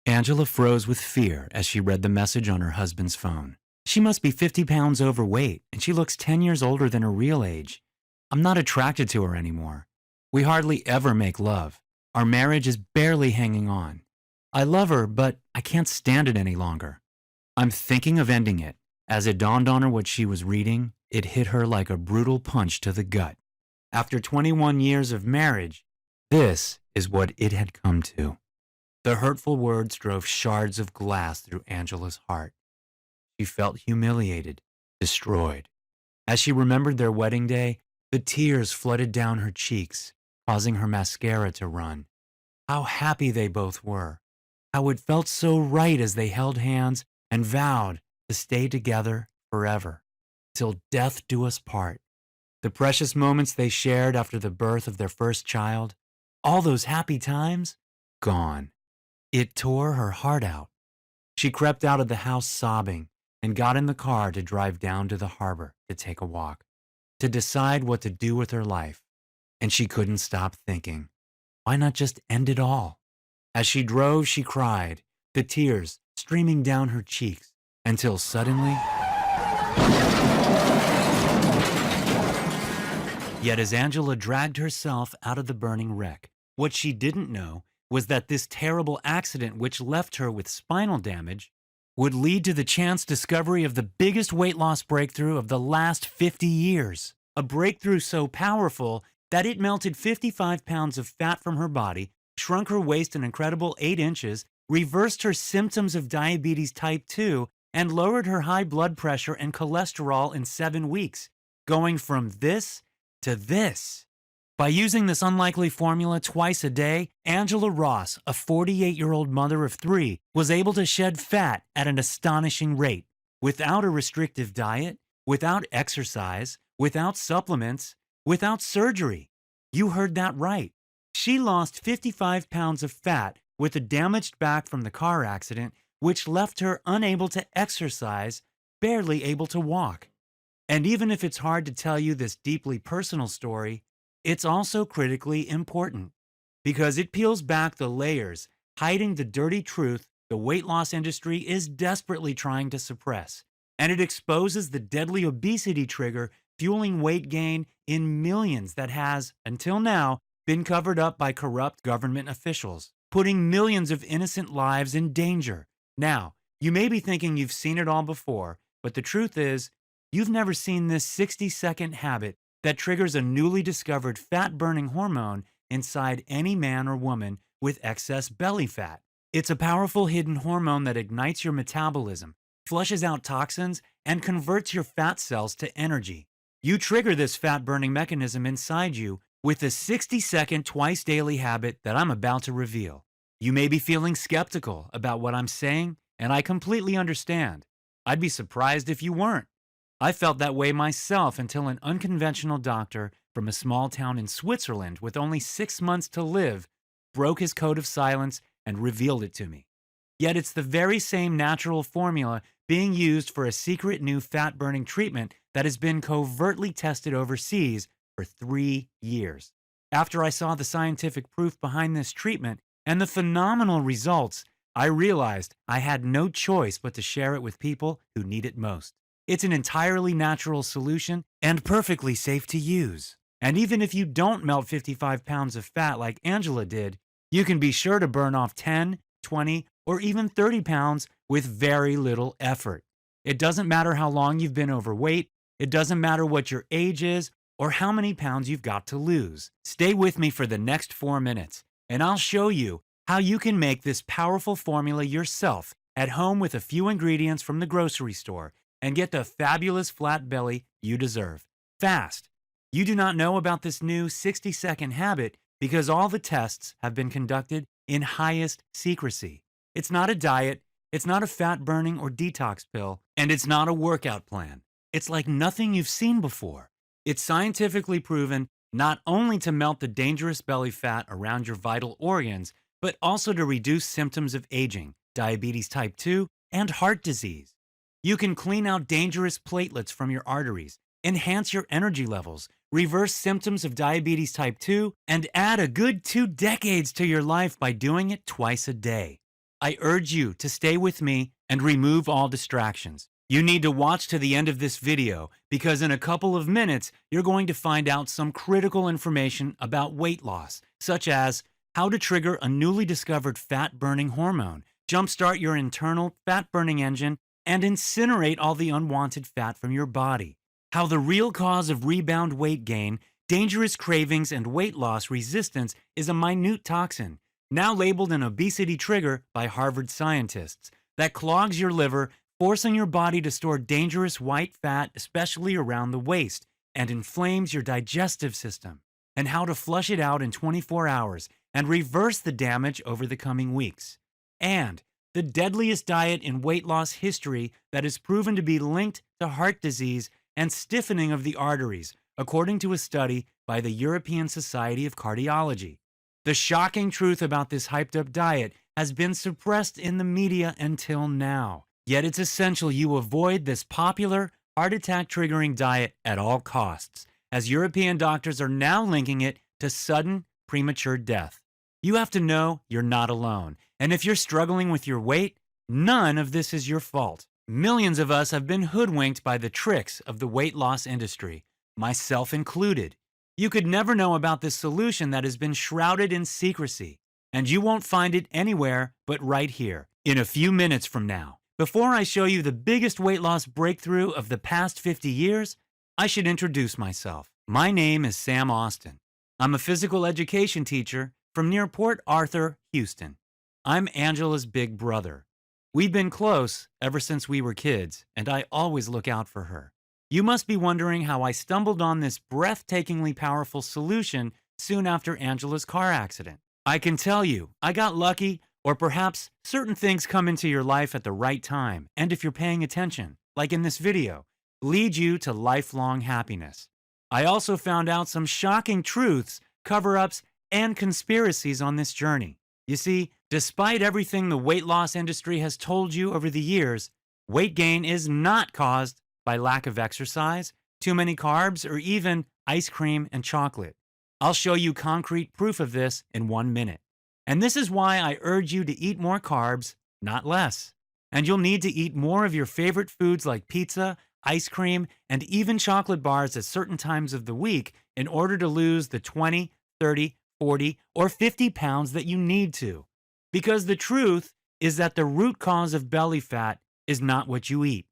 Angela froze with fear as she read the message on her husband's phone. She must be 50 pounds overweight, and she looks 10 years older than her real age. I'm not attracted to her anymore. We hardly ever make love. Our marriage is barely hanging on. I love her, but I can't stand it any longer. I'm thinking of ending it. As it dawned on her what she was reading, it hit her like a brutal punch to the gut. After 21 years of marriage, this is what it had come to. The hurtful words drove shards of glass through Angela's heart. She felt humiliated, destroyed. As she remembered their wedding day, the tears flooded down her cheeks, causing her mascara to run. How happy they both were. How it felt so right as they held hands and vowed to stay together forever, till death do us part. The precious moments they shared after the birth of their first child, all those happy times, gone. It tore her heart out. She crept out of the house sobbing and got in the car to drive down to the harbor to take a walk, to decide what to do with her life. And she couldn't stop thinking, why not just end it all? As she drove, she cried, the tears streaming down her cheeks, until suddenly... Yet as Angela dragged herself out of the burning wreck, what she didn't know was that this terrible accident, which left her with spinal damage, would lead to the chance discovery of the biggest weight loss breakthrough of the last 50 years. A breakthrough so powerful that it melted 55 pounds of fat from her body, shrunk her waist an incredible 8 inches, reversed her symptoms of diabetes type 2, and lowered her high blood pressure and cholesterol in 7 weeks, going from this to this. By using this unlikely formula twice a day, Angela Ross, a 48-year-old mother of 3, was able to shed fat at an astonishing rate, without a restrictive diet, without exercise, without supplements, without surgery. You heard that right. She lost 55 pounds of fat with a damaged back from the car accident, which left her unable to exercise, barely able to walk. And even if it's hard to tell you this deeply personal story, it's also critically important because it peels back the layers, hiding the dirty truth the weight loss industry is desperately trying to suppress. And it exposes the deadly obesity trigger fueling weight gain in millions that has, until now, been covered up by corrupt government officials, putting millions of innocent lives in danger. Now, you may be thinking you've seen it all before, but the truth is, you've never seen this 60-second habit that triggers a newly discovered fat-burning hormone inside any man or woman with excess belly fat. It's a powerful hidden hormone that ignites your metabolism, flushes out toxins, and converts your fat cells to energy. You trigger this fat-burning mechanism inside you with the 60-second twice-daily habit that I'm about to reveal. You may be feeling skeptical about what I'm saying, and I completely understand. I'd be surprised if you weren't. I felt that way myself until an unconventional doctor from a small town in Switzerland with only 6 months to live broke his code of silence and revealed it to me. Yet it's the very same natural formula being used for a secret new fat-burning treatment that has been covertly tested overseas for 3 years. After I saw the scientific proof behind this treatment and the phenomenal results, I realized I had no choice but to share it with people who need it most. It's an entirely natural solution and perfectly safe to use. And even if you don't melt 55 pounds of fat like Angela did, you can be sure to burn off 10, 20, or even 30 pounds with very little effort. It doesn't matter how long you've been overweight, it doesn't matter what your age is, or how many pounds you've got to lose. Stay with me for the next 4 minutes, and I'll show you how you can make this powerful formula yourself at home with a few ingredients from the grocery store and get the fabulous flat belly you deserve. Fast. You do not know about this new 60-second habit because all the tests have been conducted in highest secrecy. It's not a diet, it's not a fat-burning or detox pill, and it's not a workout plan. It's like nothing you've seen before. It's scientifically proven not only to melt the dangerous belly fat around your vital organs, but also to reduce symptoms of aging, diabetes type 2, and heart disease. You can clean out dangerous platelets from your arteries, enhance your energy levels, reverse symptoms of diabetes type 2, and add a good 2 decades to your life by doing it twice a day. I urge you to stay with me and remove all distractions. You need to watch to the end of this video because in a couple of minutes, you're going to find out some critical information about weight loss, such as how to trigger a newly discovered fat-burning hormone, jumpstart your internal fat-burning engine, and incinerate all the unwanted fat from your body. How the real cause of rebound weight gain, dangerous cravings, and weight loss resistance is a minute toxin, now labeled an obesity trigger by Harvard scientists, that clogs your liver, forcing your body to store dangerous white fat, especially around the waist, and inflames your digestive system, and how to flush it out in 24 hours and reverse the damage over the coming weeks. And the deadliest diet in weight loss history that is proven to be linked to heart disease and stiffening of the arteries, according to a study by the European Society of Cardiology. The shocking truth about this hyped-up diet has been suppressed in the media until now. Yet it's essential you avoid this popular, heart attack-triggering diet at all costs, as European doctors are now linking it to sudden, premature death. You have to know you're not alone, and if you're struggling with your weight, none of this is your fault. Millions of us have been hoodwinked by the tricks of the weight loss industry, myself included. You could never know about this solution that has been shrouded in secrecy, and you won't find it anywhere but right here, in a few minutes from now. Before I show you the biggest weight loss breakthrough of the past 50 years, I should introduce myself. My name is Sam Austin. I'm a physical education teacher from near Port Arthur, Houston. I'm Angela's big brother. We've been close ever since we were kids, and I always look out for her. You must be wondering how I stumbled on this breathtakingly powerful solution soon after Angela's car accident. I can tell you, I got lucky, or perhaps certain things come into your life at the right time, and if you're paying attention, like in this video, lead you to lifelong happiness. I also found out some shocking truths, cover-ups, and conspiracies on this journey. You see, despite everything the weight loss industry has told you over the years, weight gain is not caused by lack of exercise, too many carbs, or even ice cream and chocolate. I'll show you concrete proof of this in 1 minute. And this is why I urge you to eat more carbs, not less. And you'll need to eat more of your favorite foods like pizza, ice cream, and even chocolate bars at certain times of the week in order to lose the 20, 30, 40, or 50 pounds that you need to. Because the truth is that the root cause of belly fat is not what you eat.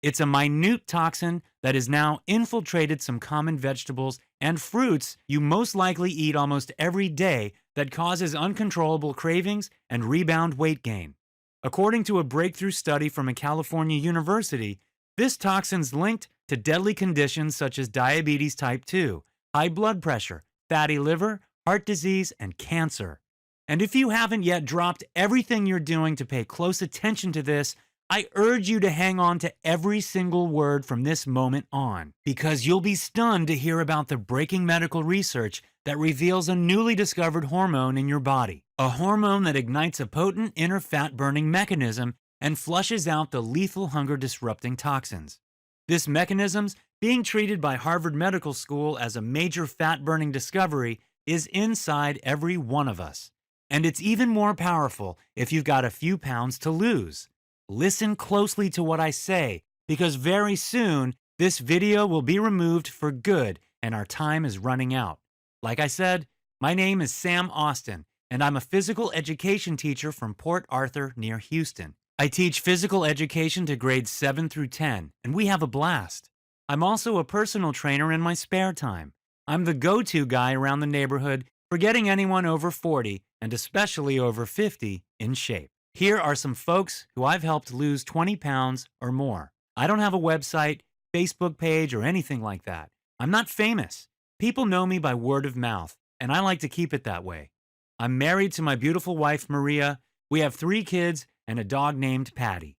It's a minute toxin that has now infiltrated some common vegetables and fruits you most likely eat almost every day that causes uncontrollable cravings and rebound weight gain. According to a breakthrough study from a California university, this toxin's linked to deadly conditions such as diabetes type 2, high blood pressure, fatty liver, heart disease, and cancer. And if you haven't yet dropped everything you're doing to pay close attention to this, I urge you to hang on to every single word from this moment on, because you'll be stunned to hear about the breaking medical research that reveals a newly discovered hormone in your body, a hormone that ignites a potent inner fat-burning mechanism and flushes out the lethal hunger-disrupting toxins. This mechanism's being treated by Harvard Medical School as a major fat-burning discovery is inside every one of us. And it's even more powerful if you've got a few pounds to lose. Listen closely to what I say, because very soon, this video will be removed for good and our time is running out. Like I said, my name is Sam Austin, and I'm a physical education teacher from Port Arthur near Houston. I teach physical education to grades 7 through 10, and we have a blast. I'm also a personal trainer in my spare time. I'm the go-to guy around the neighborhood for getting anyone over 40, and especially over 50, in shape. Here are some folks who I've helped lose 20 pounds or more. I don't have a website, Facebook page, or anything like that. I'm not famous. People know me by word of mouth, and I like to keep it that way. I'm married to my beautiful wife, Maria. We have 3 kids and a dog named Patty.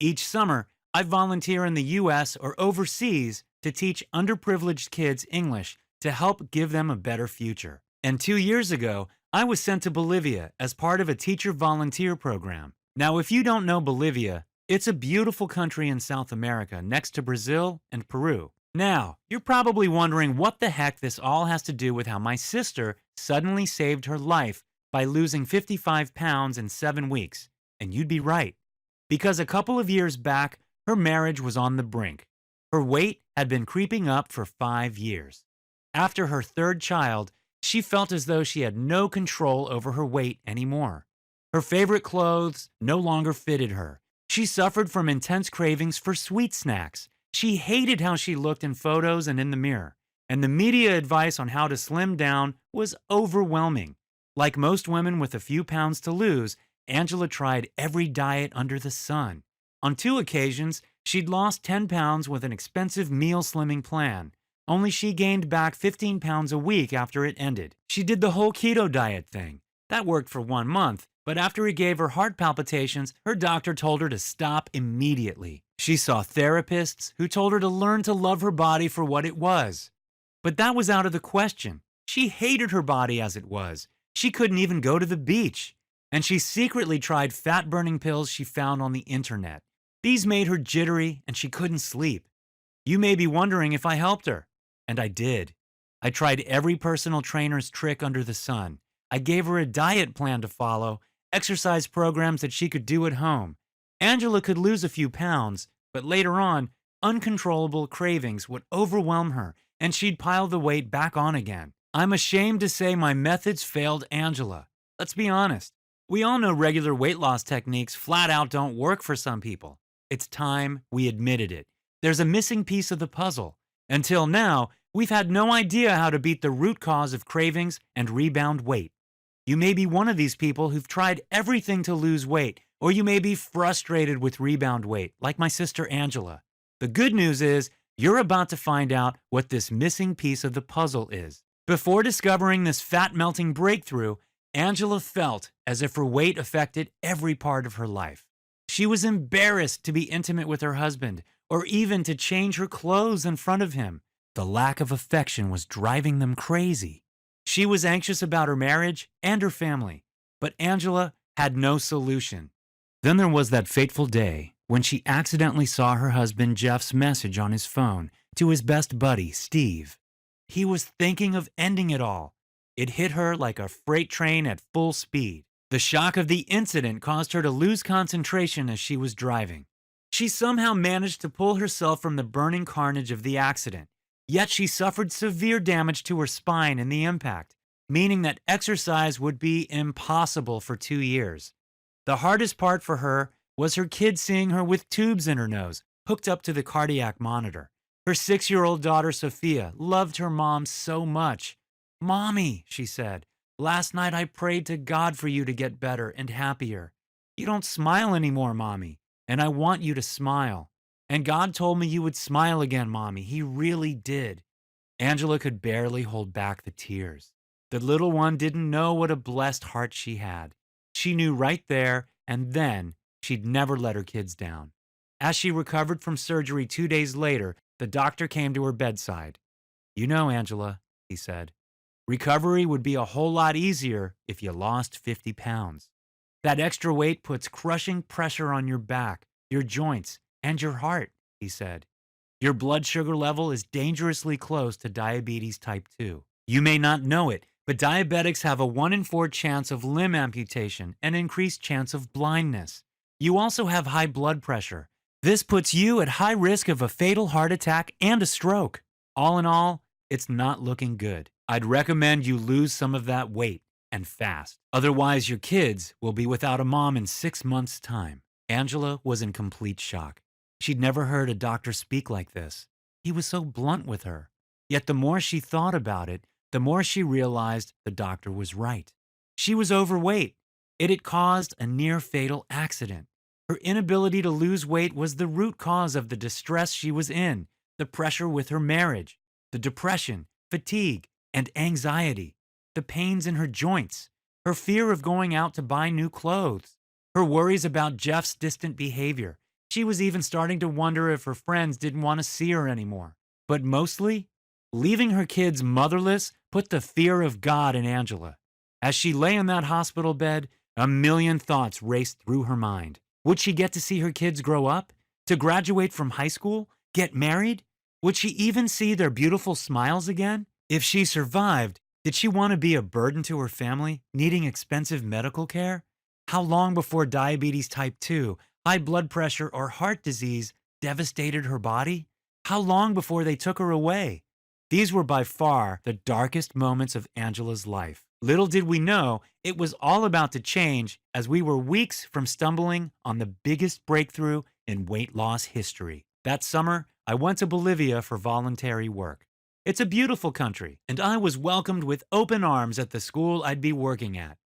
Each summer, I volunteer in the U.S. or overseas to teach underprivileged kids English to help give them a better future. And 2 years ago, I was sent to Bolivia as part of a teacher volunteer program. Now, if you don't know Bolivia, it's a beautiful country in South America next to Brazil and Peru. Now, you're probably wondering what the heck this all has to do with how my sister suddenly saved her life by losing 55 pounds in 7 weeks. And you'd be right. Because a couple of years back, her marriage was on the brink. Her weight had been creeping up for 5 years. After her third child, she felt as though she had no control over her weight anymore. Her favorite clothes no longer fitted her. She suffered from intense cravings for sweet snacks. She hated how she looked in photos and in the mirror. And the media advice on how to slim down was overwhelming. Like most women with a few pounds to lose, Angela tried every diet under the sun. On 2 occasions, she'd lost 10 pounds with an expensive meal slimming plan. Only she gained back 15 pounds a week after it ended. She did the whole keto diet thing. That worked for 1 month, but after it gave her heart palpitations, her doctor told her to stop immediately. She saw therapists who told her to learn to love her body for what it was. But that was out of the question. She hated her body as it was. She couldn't even go to the beach. And she secretly tried fat-burning pills she found on the internet. These made her jittery and she couldn't sleep. You may be wondering if I helped her. And I did. I tried every personal trainer's trick under the sun. I gave her a diet plan to follow, exercise programs that she could do at home. Angela could lose a few pounds, but later on, uncontrollable cravings would overwhelm her and she'd pile the weight back on again. I'm ashamed to say my methods failed Angela. Let's be honest. We all know regular weight loss techniques flat out don't work for some people. It's time we admitted it. There's a missing piece of the puzzle. Until now, we've had no idea how to beat the root cause of cravings and rebound weight. You may be one of these people who've tried everything to lose weight, or you may be frustrated with rebound weight, like my sister Angela. The good news is, you're about to find out what this missing piece of the puzzle is. Before discovering this fat-melting breakthrough, Angela felt as if her weight affected every part of her life. She was embarrassed to be intimate with her husband, or even to change her clothes in front of him. The lack of affection was driving them crazy. She was anxious about her marriage and her family, but Angela had no solution. Then there was that fateful day when she accidentally saw her husband Jeff's message on his phone to his best buddy, Steve. He was thinking of ending it all. It hit her like a freight train at full speed. The shock of the incident caused her to lose concentration as she was driving. She somehow managed to pull herself from the burning carnage of the accident, yet she suffered severe damage to her spine in the impact, meaning that exercise would be impossible for 2 years. The hardest part for her was her kids seeing her with tubes in her nose, hooked up to the cardiac monitor. Her 6-year-old daughter, Sophia, loved her mom so much. "Mommy," she said, "last night I prayed to God for you to get better and happier. You don't smile anymore, Mommy, and I want you to smile. And God told me you would smile again, Mommy. He really did." Angela could barely hold back the tears. The little one didn't know what a blessed heart she had. She knew right there and then she'd never let her kids down. As she recovered from surgery 2 days later, the doctor came to her bedside. "You know, Angela," he said, "recovery would be a whole lot easier if you lost 50 pounds. That extra weight puts crushing pressure on your back, your joints, and your heart," he said. "Your blood sugar level is dangerously close to diabetes type 2. You may not know it, but diabetics have a 1 in 4 chance of limb amputation and increased chance of blindness. You also have high blood pressure. This puts you at high risk of a fatal heart attack and a stroke. All in all, it's not looking good. I'd recommend you lose some of that weight and fast. Otherwise, your kids will be without a mom in 6 months' time." Angela was in complete shock. She'd never heard a doctor speak like this. He was so blunt with her. Yet the more she thought about it, the more she realized the doctor was right. She was overweight. It had caused a near-fatal accident. Her inability to lose weight was the root cause of the distress she was in, the pressure with her marriage, the depression, fatigue, and anxiety, the pains in her joints, her fear of going out to buy new clothes, her worries about Jeff's distant behavior. She was even starting to wonder if her friends didn't want to see her anymore. But mostly, leaving her kids motherless put the fear of God in Angela. As she lay in that hospital bed, a million thoughts raced through her mind. Would she get to see her kids grow up? To graduate from high school? Get married? Would she even see their beautiful smiles again? If she survived, did she want to be a burden to her family, needing expensive medical care? How long before diabetes type 2, high blood pressure, or heart disease devastated her body? How long before they took her away? These were by far the darkest moments of Angela's life. Little did we know it was all about to change as we were weeks from stumbling on the biggest breakthrough in weight loss history. That summer, I went to Bolivia for voluntary work. It's a beautiful country, and I was welcomed with open arms at the school I'd be working at.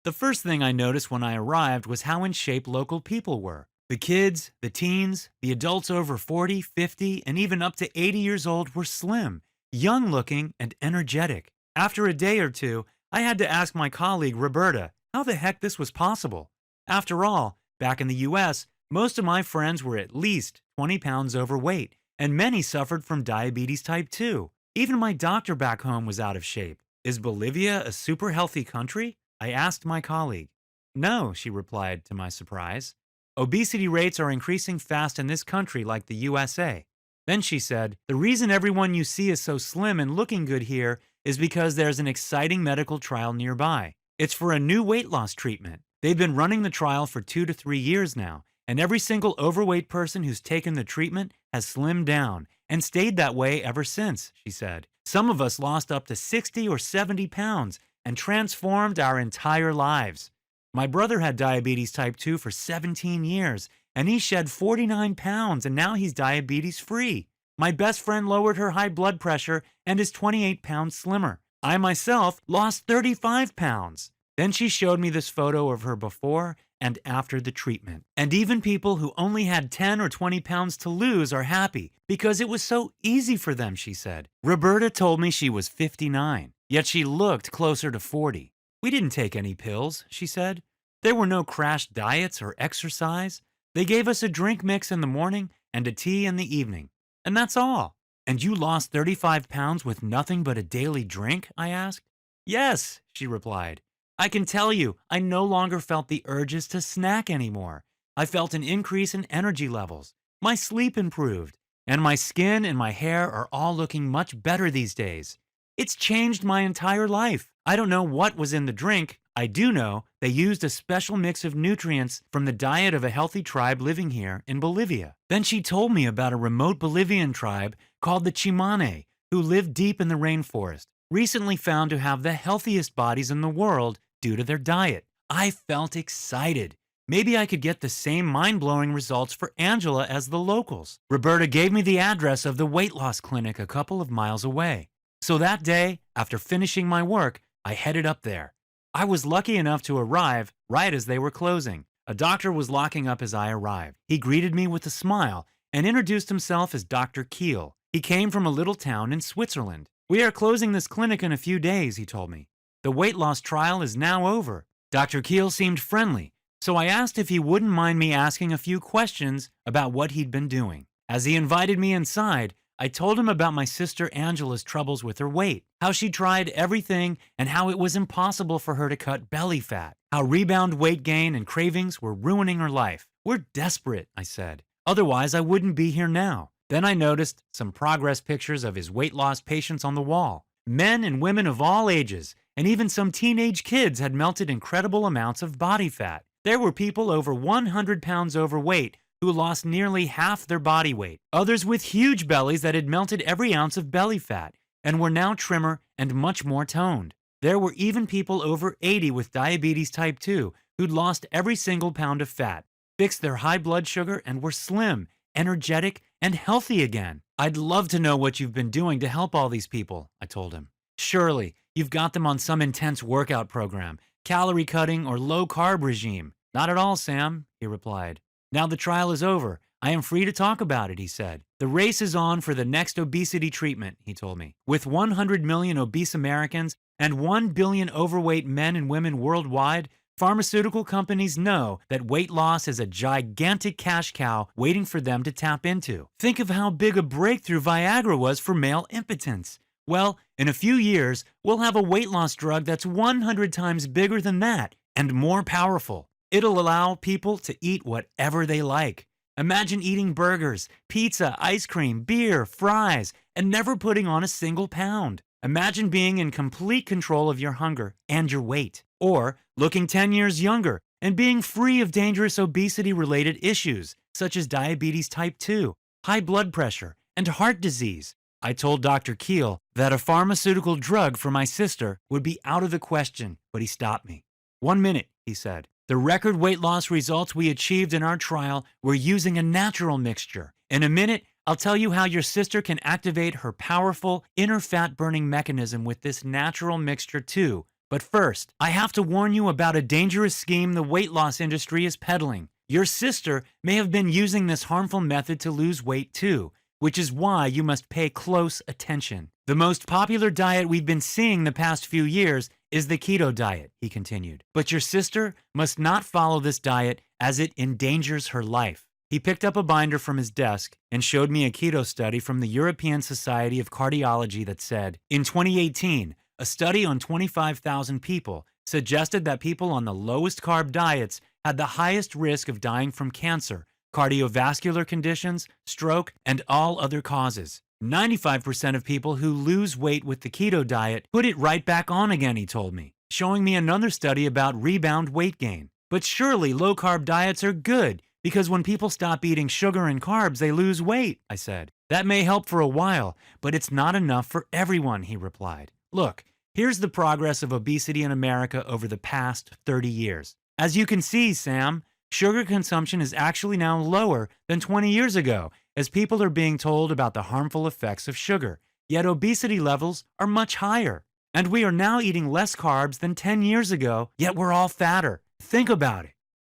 The first thing I noticed when I arrived was how in shape local people were. The kids, the teens, the adults over 40, 50, and even up to 80 years old were slim, young looking, and energetic. After a day or two, I had to ask my colleague Roberta how the heck this was possible. After all, back in the US, most of my friends were at least 20 pounds overweight, and many suffered from diabetes type 2. Even my doctor back home was out of shape. Is Bolivia a super healthy country? I asked my colleague. No, she replied to my surprise. Obesity rates are increasing fast in this country like the USA. Then she said, the reason everyone you see is so slim and looking good here is because there's an exciting medical trial nearby. It's for a new weight loss treatment. They've been running the trial for 2 to 3 years now, and every single overweight person who's taken the treatment has slimmed down and stayed that way ever since, she said. Some of us lost up to 60 or 70 pounds and transformed our entire lives. My brother had diabetes type 2 for 17 years, and he shed 49 pounds, and now he's diabetes-free. My best friend lowered her high blood pressure and is 28 pounds slimmer. I myself lost 35 pounds. Then she showed me this photo of her before and after the treatment. And even people who only had 10 or 20 pounds to lose are happy because it was so easy for them, she said. Roberta told me she was 59, yet she looked closer to 40. We didn't take any pills, she said. There were no crash diets or exercise. They gave us a drink mix in the morning and a tea in the evening. And that's all. And you lost 35 pounds with nothing but a daily drink? I asked. Yes, she replied. I can tell you, I no longer felt the urges to snack anymore. I felt an increase in energy levels. My sleep improved. And my skin and my hair are all looking much better these days. It's changed my entire life. I don't know what was in the drink. I do know they used a special mix of nutrients from the diet of a healthy tribe living here in Bolivia. Then she told me about a remote Bolivian tribe called the Chimane, who live deep in the rainforest, recently found to have the healthiest bodies in the world due to their diet. I felt excited. Maybe I could get the same mind-blowing results for Angela as the locals. Roberta gave me the address of the weight loss clinic a couple of miles away. So that day, after finishing my work, I headed up there. I was lucky enough to arrive right as they were closing. A doctor was locking up as I arrived. He greeted me with a smile and introduced himself as Dr. Kiel. He came from a little town in Switzerland. We are closing this clinic in a few days, he told me. The weight loss trial is now over. Dr. Kiel seemed friendly, so I asked if he wouldn't mind me asking a few questions about what he'd been doing. As he invited me inside, I told him about my sister Angela's troubles with her weight, how she tried everything and how it was impossible for her to cut belly fat, how rebound weight gain and cravings were ruining her life. We're desperate, I said. Otherwise, I wouldn't be here now. Then I noticed some progress pictures of his weight loss patients on the wall. Men and women of all ages, and even some teenage kids had melted incredible amounts of body fat. There were people over 100 pounds overweight who lost nearly half their body weight. Others with huge bellies that had melted every ounce of belly fat and were now trimmer and much more toned. There were even people over 80 with diabetes type 2 who'd lost every single pound of fat, fixed their high blood sugar, and were slim, energetic, and healthy again. I'd love to know what you've been doing to help all these people, I told him. Surely, you've got them on some intense workout program, calorie cutting, or low-carb regime. Not at all, Sam, he replied. Now the trial is over. I am free to talk about it, he said. The race is on for the next obesity treatment, he told me. With 100 million obese Americans and 1 billion overweight men and women worldwide, pharmaceutical companies know that weight loss is a gigantic cash cow waiting for them to tap into. Think of how big a breakthrough Viagra was for male impotence. Well, in a few years, we'll have a weight loss drug that's 100 times bigger than that and more powerful. It'll allow people to eat whatever they like. Imagine eating burgers, pizza, ice cream, beer, fries, and never putting on a single pound. Imagine being in complete control of your hunger and your weight, or looking 10 years younger and being free of dangerous obesity-related issues, such as diabetes type 2, high blood pressure, and heart disease. I told Dr. Keel that a pharmaceutical drug for my sister would be out of the question, but he stopped me. 1 minute, he said. The record weight loss results we achieved in our trial were using a natural mixture. In a minute, I'll tell you how your sister can activate her powerful inner fat-burning mechanism with this natural mixture too. But first, I have to warn you about a dangerous scheme the weight loss industry is peddling. Your sister may have been using this harmful method to lose weight too, which is why you must pay close attention. The most popular diet we've been seeing the past few years is the keto diet, he continued. But your sister must not follow this diet as it endangers her life. He picked up a binder from his desk and showed me a keto study from the European Society of Cardiology that said, in 2018, a study on 25,000 people suggested that people on the lowest carb diets had the highest risk of dying from cancer, cardiovascular conditions, stroke, and all other causes. 95% of people who lose weight with the keto diet put it right back on again, he told me, showing me another study about rebound weight gain. But surely low-carb diets are good, because when people stop eating sugar and carbs, they lose weight, I said. That may help for a while, but it's not enough for everyone, he replied. Look, here's the progress of obesity in America over the past 30 years. As you can see, Sam, sugar consumption is actually now lower than 20 years ago, as people are being told about the harmful effects of sugar. Yet obesity levels are much higher. And we are now eating less carbs than 10 years ago, yet we're all fatter. Think about it.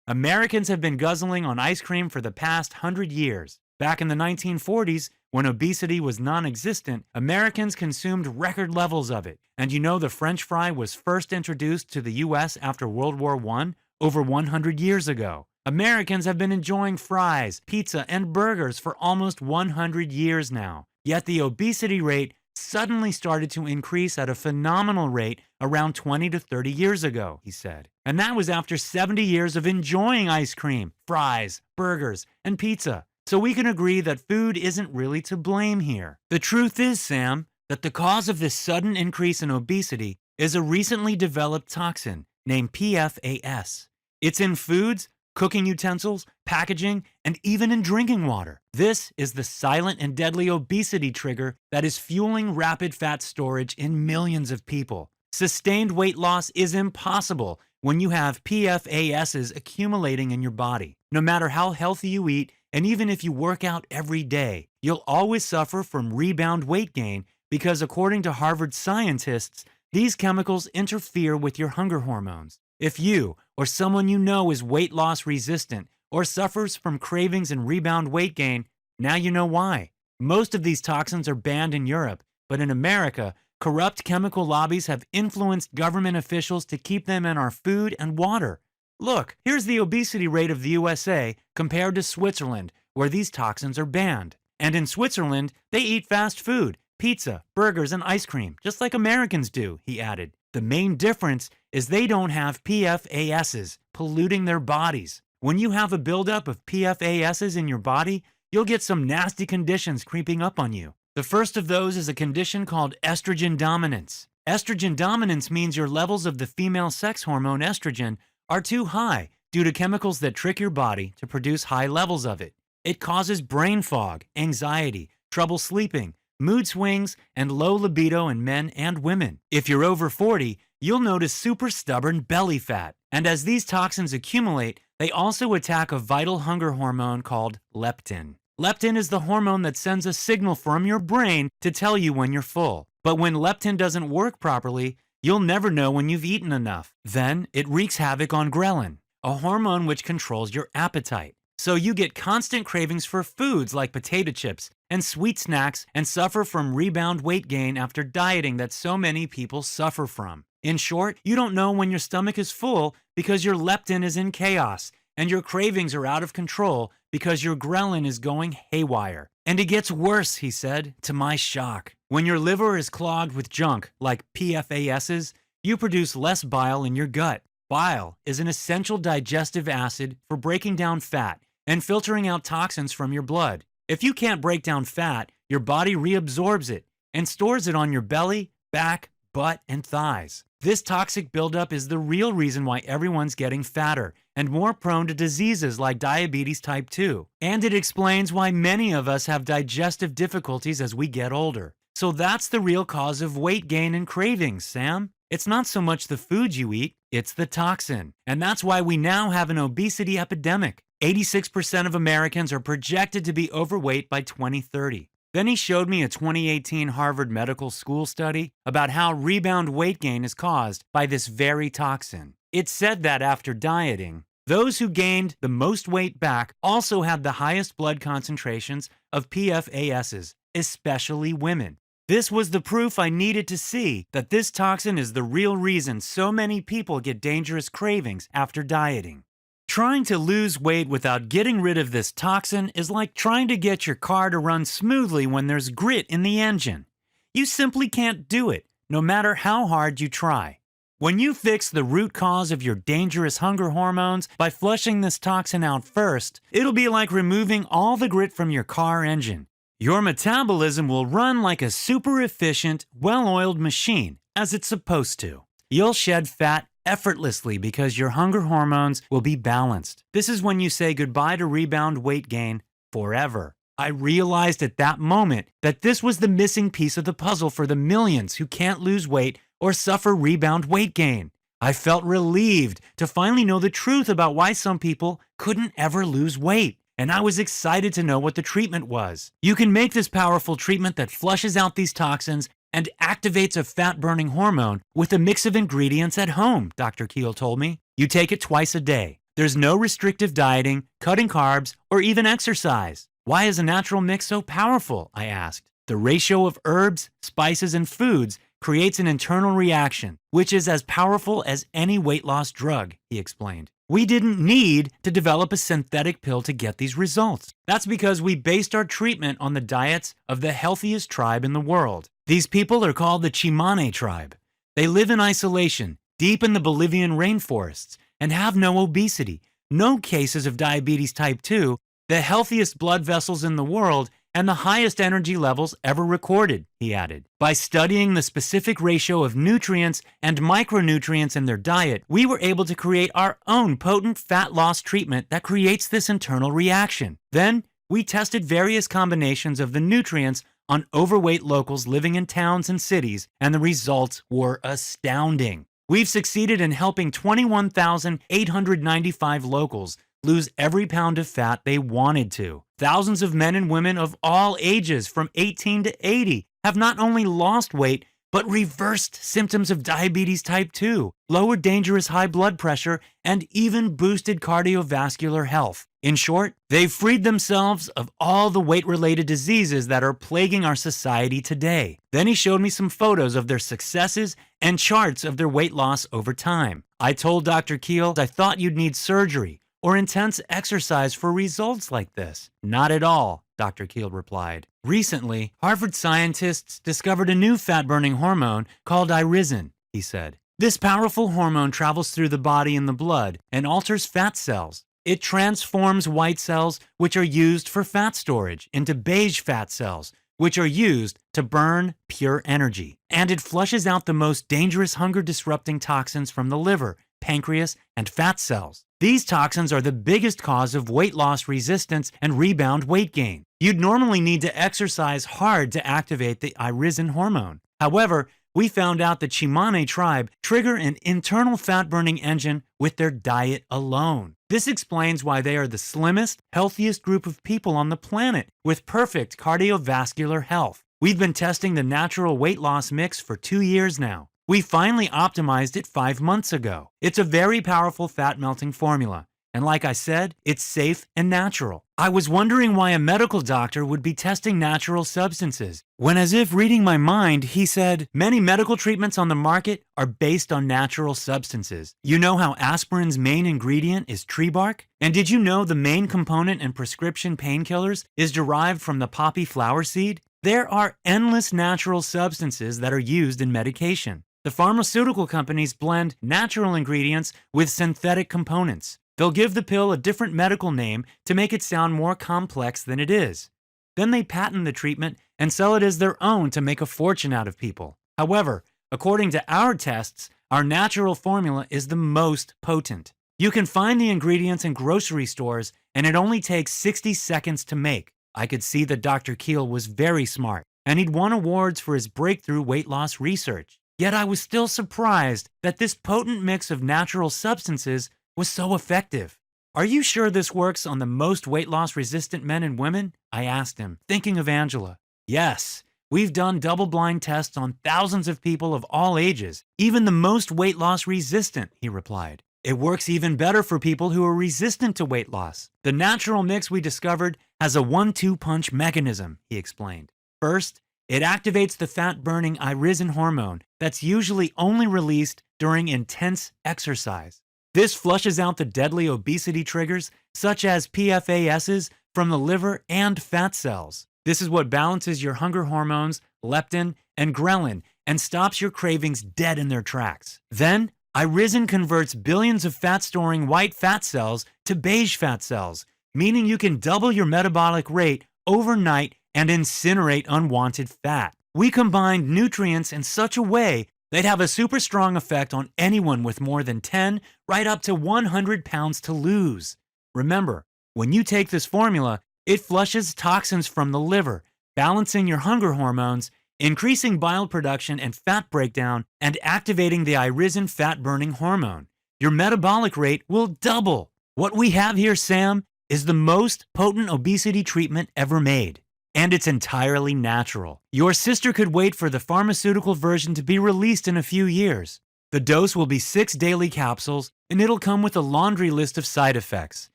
Americans have been guzzling on ice cream for the past 100 years. Back in the 1940s, when obesity was non-existent, Americans consumed record levels of it. And you know the French fry was first introduced to the U.S. after World War I, over 100 years ago. Americans have been enjoying fries, pizza, and burgers for almost 100 years now. Yet the obesity rate suddenly started to increase at a phenomenal rate around 20 to 30 years ago, he said. And that was after 70 years of enjoying ice cream, fries, burgers, and pizza. So we can agree that food isn't really to blame here. The truth is, Sam, that the cause of this sudden increase in obesity is a recently developed toxin named PFAS. It's in foods, cooking utensils, packaging, and even in drinking water. This is the silent and deadly obesity trigger that is fueling rapid fat storage in millions of people. Sustained weight loss is impossible when you have PFASs accumulating in your body. No matter how healthy you eat, and even if you work out every day, you'll always suffer from rebound weight gain because, according to Harvard scientists, these chemicals interfere with your hunger hormones. If you or someone you know is weight loss resistant or suffers from cravings and rebound weight gain, now you know why. Most of these toxins are banned in Europe, but in America, corrupt chemical lobbies have influenced government officials to keep them in our food and water. Look, here's the obesity rate of the USA compared to Switzerland, where these toxins are banned. And in Switzerland, they eat fast food, pizza, burgers, and ice cream, just like Americans do, he added. The main difference is they don't have PFASs polluting their bodies. When you have a buildup of PFASs in your body, you'll get some nasty conditions creeping up on you. The first of those is a condition called estrogen dominance. Estrogen dominance means your levels of the female sex hormone estrogen are too high due to chemicals that trick your body to produce high levels of it. It causes brain fog, anxiety, trouble sleeping, mood swings, and low libido in men and women. If you're over 40, you'll notice super stubborn belly fat. And as these toxins accumulate, they also attack a vital hunger hormone called leptin. Leptin is the hormone that sends a signal from your brain to tell you when you're full. But when leptin doesn't work properly, you'll never know when you've eaten enough. Then it wreaks havoc on ghrelin, a hormone which controls your appetite. So you get constant cravings for foods like potato chips and sweet snacks and suffer from rebound weight gain after dieting that so many people suffer from. In short, you don't know when your stomach is full because your leptin is in chaos and your cravings are out of control because your ghrelin is going haywire. And it gets worse, he said, to my shock. When your liver is clogged with junk like PFASs, you produce less bile in your gut. Bile is an essential digestive acid for breaking down fat and filtering out toxins from your blood. If you can't break down fat, your body reabsorbs it and stores it on your belly, back, butt, and thighs. This toxic buildup is the real reason why everyone's getting fatter and more prone to diseases like diabetes type 2. And it explains why many of us have digestive difficulties as we get older. So that's the real cause of weight gain and cravings, Sam. It's not so much the food you eat, it's the toxin. And that's why we now have an obesity epidemic. 86% of Americans are projected to be overweight by 2030. Then he showed me a 2018 Harvard Medical School study about how rebound weight gain is caused by this very toxin. It said that after dieting, those who gained the most weight back also had the highest blood concentrations of PFASs, especially women. This was the proof I needed to see that this toxin is the real reason so many people get dangerous cravings after dieting. Trying to lose weight without getting rid of this toxin is like trying to get your car to run smoothly when there's grit in the engine. You simply can't do it, no matter how hard you try. When you fix the root cause of your dangerous hunger hormones by flushing this toxin out first, it'll be like removing all the grit from your car engine. Your metabolism will run like a super efficient, well-oiled machine, as it's supposed to. You'll shed fat effortlessly because your hunger hormones will be balanced. This is when you say goodbye to rebound weight gain forever. I realized at that moment that this was the missing piece of the puzzle for the millions who can't lose weight or suffer rebound weight gain. I felt relieved to finally know the truth about why some people couldn't ever lose weight. And I was excited to know what the treatment was. You can make this powerful treatment that flushes out these toxins and activates a fat-burning hormone with a mix of ingredients at home, Dr. Keel told me. You take it twice a day. There's no restrictive dieting, cutting carbs, or even exercise. Why is a natural mix so powerful? I asked. The ratio of herbs, spices, and foods creates an internal reaction, which is as powerful as any weight loss drug, he explained. We didn't need to develop a synthetic pill to get these results. That's because we based our treatment on the diets of the healthiest tribe in the world. These people are called the Chimane tribe. They live in isolation, deep in the Bolivian rainforests, and have no obesity, no cases of diabetes type 2, the healthiest blood vessels in the world, and the highest energy levels ever recorded, he added. By studying the specific ratio of nutrients and micronutrients in their diet, we were able to create our own potent fat loss treatment that creates this internal reaction. Then, we tested various combinations of the nutrients on overweight locals living in towns and cities, and the results were astounding. We've succeeded in helping 21,895 locals lose every pound of fat they wanted to. Thousands of men and women of all ages, from 18 to 80, have not only lost weight, but reversed symptoms of diabetes type 2, lowered dangerous high blood pressure, and even boosted cardiovascular health. In short, they've freed themselves of all the weight-related diseases that are plaguing our society today. Then he showed me some photos of their successes and charts of their weight loss over time. I told Dr. Keel I thought you'd need surgery or intense exercise for results like this. Not at all, Dr. Keel replied. Recently, Harvard scientists discovered a new fat-burning hormone called irisin, he said. This powerful hormone travels through the body and the blood and alters fat cells. It transforms white cells, which are used for fat storage, into beige fat cells, which are used to burn pure energy. And it flushes out the most dangerous hunger-disrupting toxins from the liver, pancreas, and fat cells. These toxins are the biggest cause of weight loss resistance and rebound weight gain. You'd normally need to exercise hard to activate the irisin hormone. However, we found out the Chimane tribe trigger an internal fat-burning engine with their diet alone. This explains why they are the slimmest, healthiest group of people on the planet with perfect cardiovascular health. We've been testing the natural weight loss mix for 2 years now. We finally optimized it 5 months ago. It's a very powerful fat-melting formula. And like I said, it's safe and natural. I was wondering why a medical doctor would be testing natural substances, when as if reading my mind, he said, many medical treatments on the market are based on natural substances. You know how aspirin's main ingredient is tree bark? And did you know the main component in prescription painkillers is derived from the poppy flower seed? There are endless natural substances that are used in medication. The pharmaceutical companies blend natural ingredients with synthetic components. They'll give the pill a different medical name to make it sound more complex than it is. Then they patent the treatment and sell it as their own to make a fortune out of people. However, According to our tests, our natural formula is the most potent. You can find the ingredients in grocery stores, and it only takes 60 seconds to make. I could see that Dr. Keel was very smart, and he'd won awards for his breakthrough weight loss research. Yet I was still surprised that this potent mix of natural substances was so effective. "Are you sure this works on the most weight loss resistant men and women?" I asked him, thinking of Angela. "Yes, we've done double-blind tests on thousands of people of all ages, even the most weight loss resistant," he replied. "It works even better for people who are resistant to weight loss. The natural mix we discovered has a 1-2 punch mechanism," he explained. First, it activates the fat-burning irisin hormone that's usually only released during intense exercise. This flushes out the deadly obesity triggers, such as PFASs, from the liver and fat cells. This is what balances your hunger hormones, leptin and ghrelin, and stops your cravings dead in their tracks. Then, irisin converts billions of fat-storing white fat cells to beige fat cells, meaning you can double your metabolic rate overnight and incinerate unwanted fat. We combined nutrients in such a way they'd have a super strong effect on anyone with more than 10, right up to 100 pounds to lose. Remember, when you take this formula, it flushes toxins from the liver, balancing your hunger hormones, increasing bile production and fat breakdown, and activating the irisin fat-burning hormone. Your metabolic rate will double. What we have here, Sam, is the most potent obesity treatment ever made. And it's entirely natural. Your sister could wait for the pharmaceutical version to be released in a few years. The dose will be 6 daily capsules, and it'll come with a laundry list of side effects.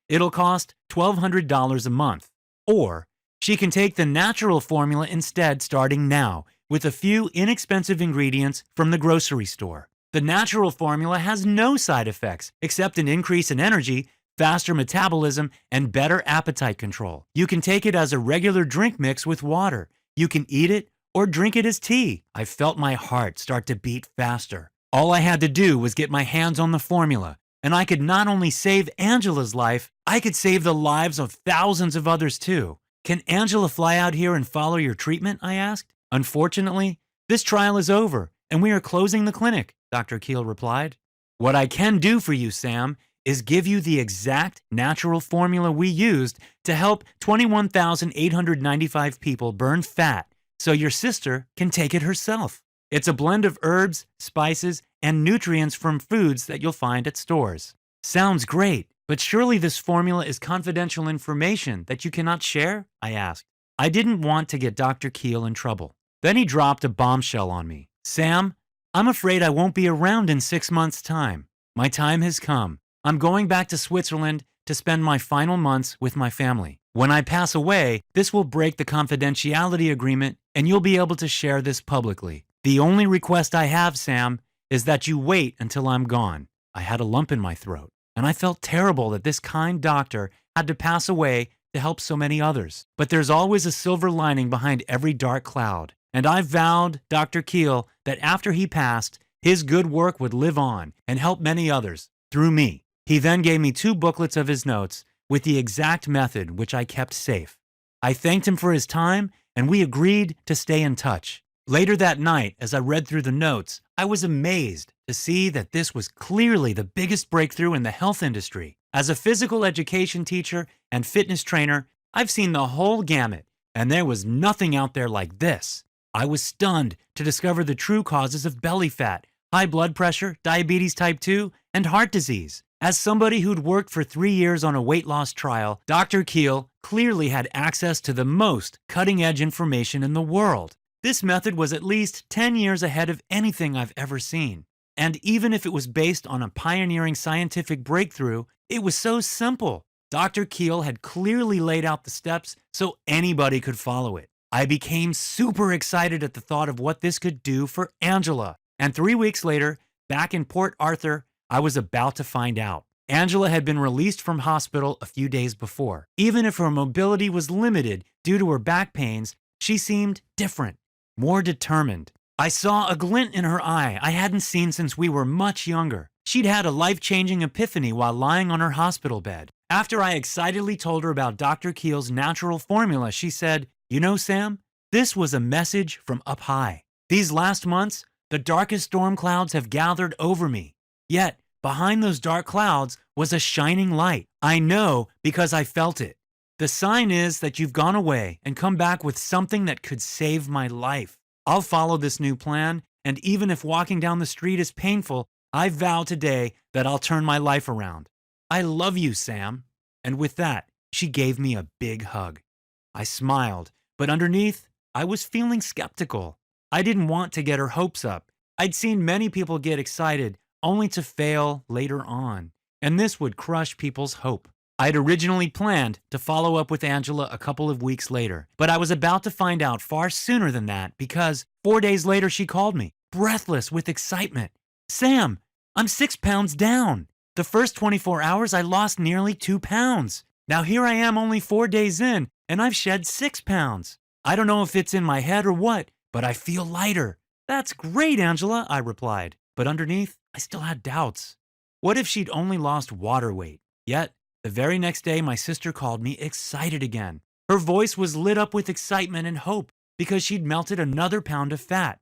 It'll cost $1,200 a month. Or she can take the natural formula instead starting now, with a few inexpensive ingredients from the grocery store. The natural formula has no side effects, except an increase in energy, faster metabolism, and better appetite control. You can take it as a regular drink mix with water. You can eat it or drink it as tea. I felt my heart start to beat faster. All I had to do was get my hands on the formula, and I could not only save Angela's life, I could save the lives of thousands of others too. "Can Angela fly out here and follow your treatment?" I asked. "Unfortunately, this trial is over, and we are closing the clinic," Dr. Keel replied. "What I can do for you, Sam, is give you the exact natural formula we used to help 21,895 people burn fat so your sister can take it herself. It's a blend of herbs, spices, and nutrients from foods that you'll find at stores." "Sounds great, but surely this formula is confidential information that you cannot share?" I asked. I didn't want to get Dr. Keel in trouble. Then he dropped a bombshell on me. "Sam, I'm afraid I won't be around in 6 months' time. My time has come. I'm going back to Switzerland to spend my final months with my family. When I pass away, this will break the confidentiality agreement, and you'll be able to share this publicly. The only request I have, Sam, is that you wait until I'm gone." I had a lump in my throat, and I felt terrible that this kind doctor had to pass away to help so many others. But there's always a silver lining behind every dark cloud, and I vowed Dr. Keel that after he passed, his good work would live on and help many others through me. He then gave me 2 booklets of his notes with the exact method, which I kept safe. I thanked him for his time, and we agreed to stay in touch. Later that night, as I read through the notes, I was amazed to see that this was clearly the biggest breakthrough in the health industry. As a physical education teacher and fitness trainer, I've seen the whole gamut, and there was nothing out there like this. I was stunned to discover the true causes of belly fat, high blood pressure, diabetes type 2, and heart disease. As somebody who'd worked for 3 years on a weight loss trial, Dr. Keel clearly had access to the most cutting-edge information in the world. This method was at least 10 years ahead of anything I've ever seen. And even if it was based on a pioneering scientific breakthrough, it was so simple. Dr. Keel had clearly laid out the steps so anybody could follow it. I became super excited at the thought of what this could do for Angela. And 3 weeks later, back in Port Arthur, I was about to find out. Angela had been released from hospital a few days before. Even if her mobility was limited due to her back pains, she seemed different, more determined. I saw a glint in her eye I hadn't seen since we were much younger. She'd had a life-changing epiphany while lying on her hospital bed. After I excitedly told her about Dr. Keel's natural formula, she said, "You know, Sam, this was a message from up high. These last months, The darkest storm clouds have gathered over me. Yet, behind those dark clouds was a shining light. I know because I felt it. The sign is that you've gone away and come back with something that could save my life. I'll follow this new plan, and even if walking down the street is painful, I vow today that I'll turn my life around. I love you, Sam. And with that, she gave me a big hug. I smiled, but underneath, I was feeling skeptical. I didn't want to get her hopes up. I'd seen many people get excited only to fail later on, and this would crush people's hope. I'd originally planned to follow up with Angela a couple of weeks later, but I was about to find out far sooner than that because 4 days later she called me, breathless with excitement. Sam, I'm 6 pounds down. The first 24 hours I lost nearly 2 pounds. Now here I am only 4 days in, and I've shed 6 pounds. I don't know if it's in my head or what, but I feel lighter. That's great, Angela, I replied. But underneath, I still had doubts. What if she'd only lost water weight? Yet, the very next day, my sister called me excited again. Her voice was lit up with excitement and hope because she'd melted another pound of fat.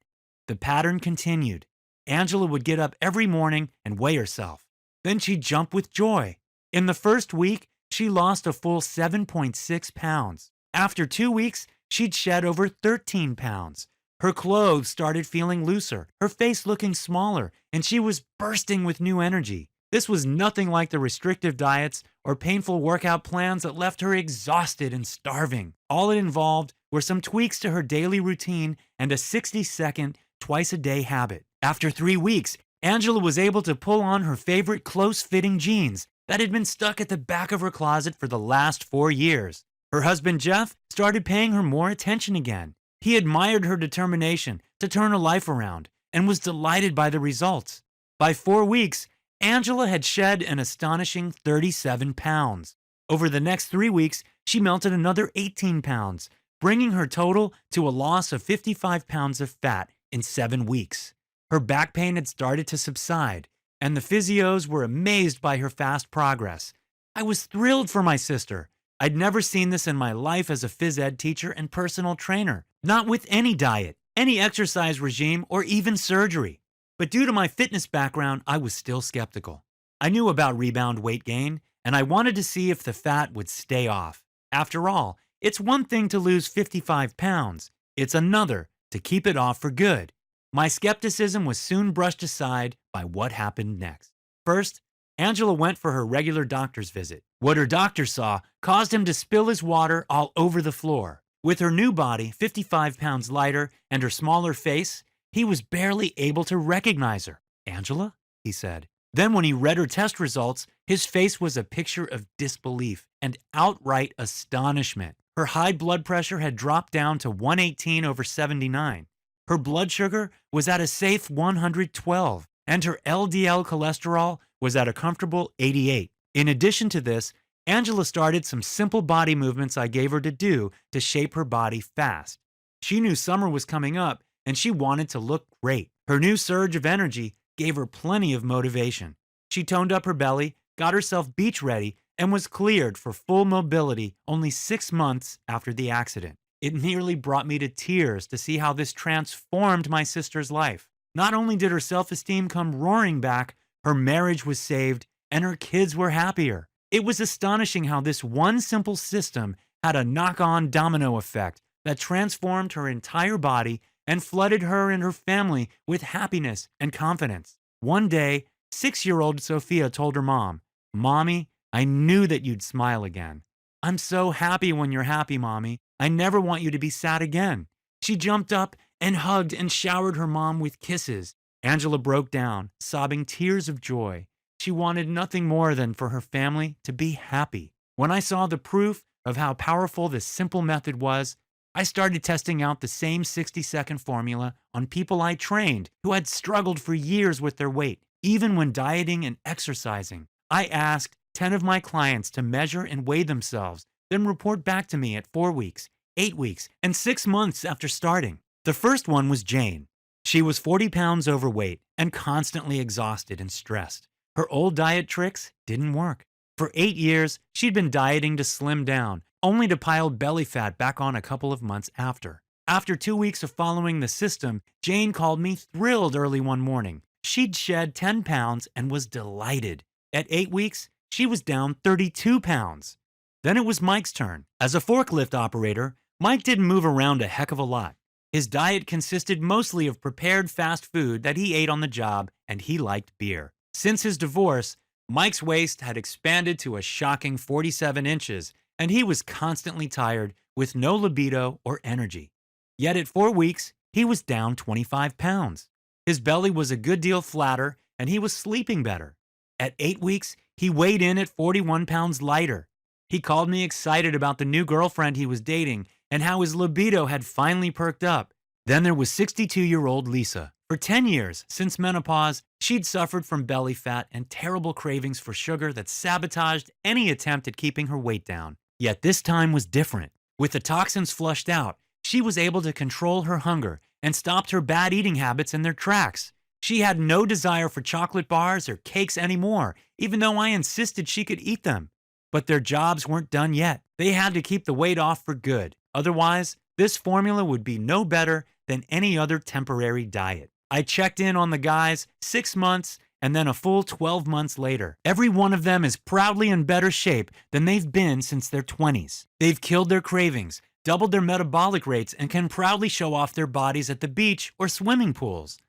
The pattern continued. Angela would get up every morning and weigh herself. Then she'd jump with joy. In the first week, she lost a full 7.6 pounds. After 2 weeks, she'd shed over 13 pounds. Her clothes started feeling looser, her face looking smaller, and she was bursting with new energy. This was nothing like the restrictive diets or painful workout plans that left her exhausted and starving. All it involved were some tweaks to her daily routine and a 60-second, twice-a-day habit. After 3 weeks, Angela was able to pull on her favorite close-fitting jeans that had been stuck at the back of her closet for the last 4 years. Her husband, Jeff, started paying her more attention again. He admired her determination to turn her life around and was delighted by the results. By 4 weeks, Angela had shed an astonishing 37 pounds. Over the next 3 weeks, she melted another 18 pounds, bringing her total to a loss of 55 pounds of fat in 7 weeks. Her back pain had started to subside, and the physios were amazed by her fast progress. I was thrilled for my sister. I'd never seen this in my life as a phys ed teacher and personal trainer, not with any diet, any exercise regime, or even surgery. But due to my fitness background, I was still skeptical. I knew about rebound weight gain, and I wanted to see if the fat would stay off. After all, it's one thing to lose 55 pounds. It's another to keep it off for good. My skepticism was soon brushed aside by what happened next. First, Angela went for her regular doctor's visit. What her doctor saw caused him to spill his water all over the floor. With her new body, 55 pounds lighter, and her smaller face, he was barely able to recognize her. Angela? He said. Then when he read her test results, his face was a picture of disbelief and outright astonishment. Her high blood pressure had dropped down to 118/79. Her blood sugar was at a safe 112, and her LDL cholesterol was at a comfortable 88. In addition to this, Angela started some simple body movements I gave her to do to shape her body fast. She knew summer was coming up, and she wanted to look great. Her new surge of energy gave her plenty of motivation. She toned up her belly, got herself beach ready, and was cleared for full mobility only 6 months after the accident. It nearly brought me to tears to see how this transformed my sister's life. Not only did her self-esteem come roaring back, her marriage was saved, and her kids were happier. It was astonishing how this one simple system had a knock-on domino effect that transformed her entire body and flooded her and her family with happiness and confidence. One day, 6-year-old Sophia told her mom, "Mommy, I knew that you'd smile again. I'm so happy when you're happy, Mommy. I never want you to be sad again." She jumped up and hugged and showered her mom with kisses. Angela broke down, sobbing tears of joy. She wanted nothing more than for her family to be happy. When I saw the proof of how powerful this simple method was, I started testing out the same 60-second formula on people I trained who had struggled for years with their weight, even when dieting and exercising. I asked 10 of my clients to measure and weigh themselves, then report back to me at 4 weeks, 8 weeks, and 6 months after starting. The first one was Jane. She was 40 pounds overweight and constantly exhausted and stressed. Her old diet tricks didn't work. For 8 years, she'd been dieting to slim down, only to pile belly fat back on a couple of months after. After 2 weeks of following the system, Jane called me thrilled early one morning. She'd shed 10 pounds and was delighted. At 8 weeks, she was down 32 pounds. Then it was Mike's turn. As a forklift operator, Mike didn't move around a heck of a lot. His diet consisted mostly of prepared fast food that he ate on the job, and he liked beer. Since his divorce, Mike's waist had expanded to a shocking 47 inches, and he was constantly tired with no libido or energy. Yet at 4 weeks, he was down 25 pounds. His belly was a good deal flatter, and he was sleeping better. At 8 weeks, he weighed in at 41 pounds lighter. He called me excited about the new girlfriend he was dating and how his libido had finally perked up. Then there was 62-year-old Lisa. For 10 years, since menopause, she'd suffered from belly fat and terrible cravings for sugar that sabotaged any attempt at keeping her weight down. Yet this time was different. With the toxins flushed out, she was able to control her hunger and stopped her bad eating habits in their tracks. She had no desire for chocolate bars or cakes anymore, even though I insisted she could eat them. But their jobs weren't done yet. They had to keep the weight off for good. Otherwise, this formula would be no better than any other temporary diet. I checked in on the guys 6 months and then a full 12 months later. Every one of them is proudly in better shape than they've been since their 20s. They've killed their cravings, doubled their metabolic rates, and can proudly show off their bodies at the beach or swimming pools.